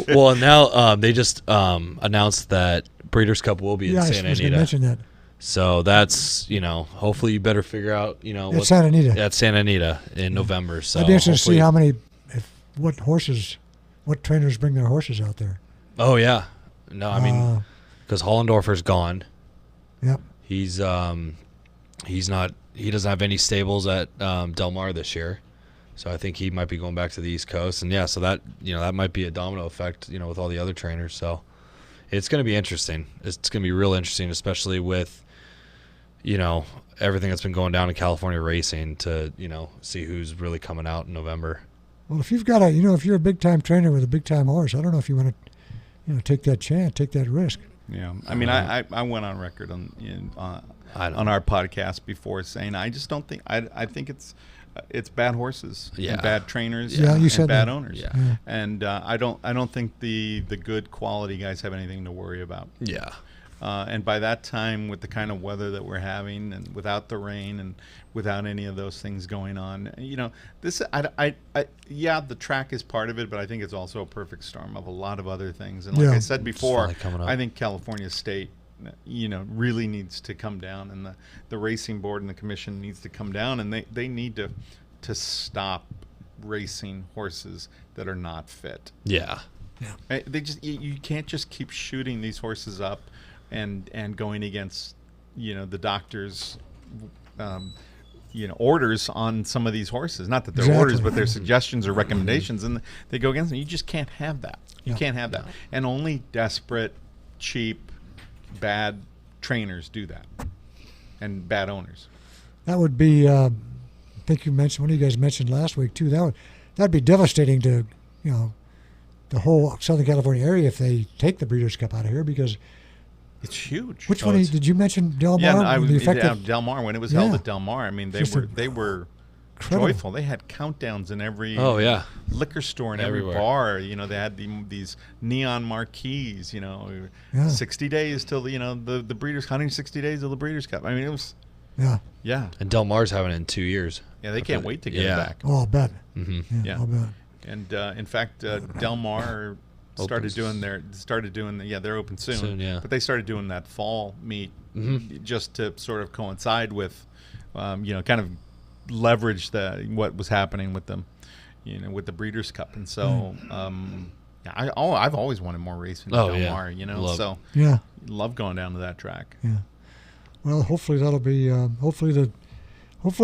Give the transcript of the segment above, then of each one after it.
Well, now they just announced that Breeders' Cup will be in Santa I was going Anita. to mention that. So that's, hopefully you better figure out, At Santa Anita. At Santa Anita in November. So I'd be interested to see how many, what trainers bring their horses out there. Oh, yeah. No, I mean, because Hollendorfer's gone. Yep. He doesn't have any stables at Del Mar this year. So I think he might be going back to the East Coast. And, yeah, so that, that might be a domino effect, with all the other trainers. So it's going to be interesting. It's going to be real interesting, especially with, everything that's been going down in California racing to, see who's really coming out in November. Well, if you've got if you're a big-time trainer with a big-time horse, I don't know if you want to, take that chance, take that risk. Yeah. I mean, I went on record on our podcast before saying I just don't think – I think it's bad horses and bad trainers and bad owners. Yeah. And I don't think the good quality guys have anything to worry about. Yeah. And by that time, with the kind of weather that we're having, and without the rain, and without any of those things going on, this the track is part of it, but I think it's also a perfect storm of a lot of other things. And like I said before, I think California State, really needs to come down, and the racing board and the commission needs to come down, and they need to stop racing horses that are not fit. Yeah. Yeah. They just you can't just keep shooting these horses up and going against the doctor's orders on some of these horses. Not that they're orders, but they're suggestions or recommendations, and they go against them. You just can't have that. You can't have that. And only desperate, cheap, bad trainers do that, and bad owners. That would be. I think you mentioned, one of you guys mentioned last week too. That'd be devastating to the whole Southern California area if they take the Breeders' Cup out of here, because it's huge. Which one did you mention? Del Mar? Yeah, Del Mar, when it was held at Del Mar. I mean, they were joyful. They had countdowns in every liquor store and every bar. They had these neon marquees. 60 days till the Breeders' 160 days of the Breeders' Cup. I mean, it was. Yeah. And Del Mar's having it in 2 years. Yeah, they can't wait to get it back. Oh, I'll bet. Mm-hmm. Yeah, I'll bet. And in fact, Del Mar started doing they're open soon. But they started doing that fall meet just to sort of coincide with, kind of leverage what was happening with them, with the Breeders' Cup. And so, I've always wanted more racing in Del Mar. Love going down to that track. Yeah. Well, hopefully that'll be hopefully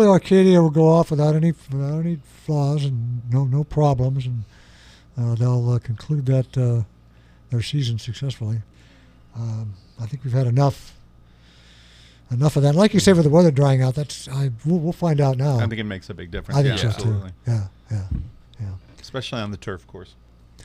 Arcadia will go off without any flaws and no problems, and they'll conclude that their season successfully. I think we've had enough of that. Like you say, with the weather drying out, we'll find out now. I think it makes a big difference. I think so absolutely. Too. Yeah. Especially on the turf course.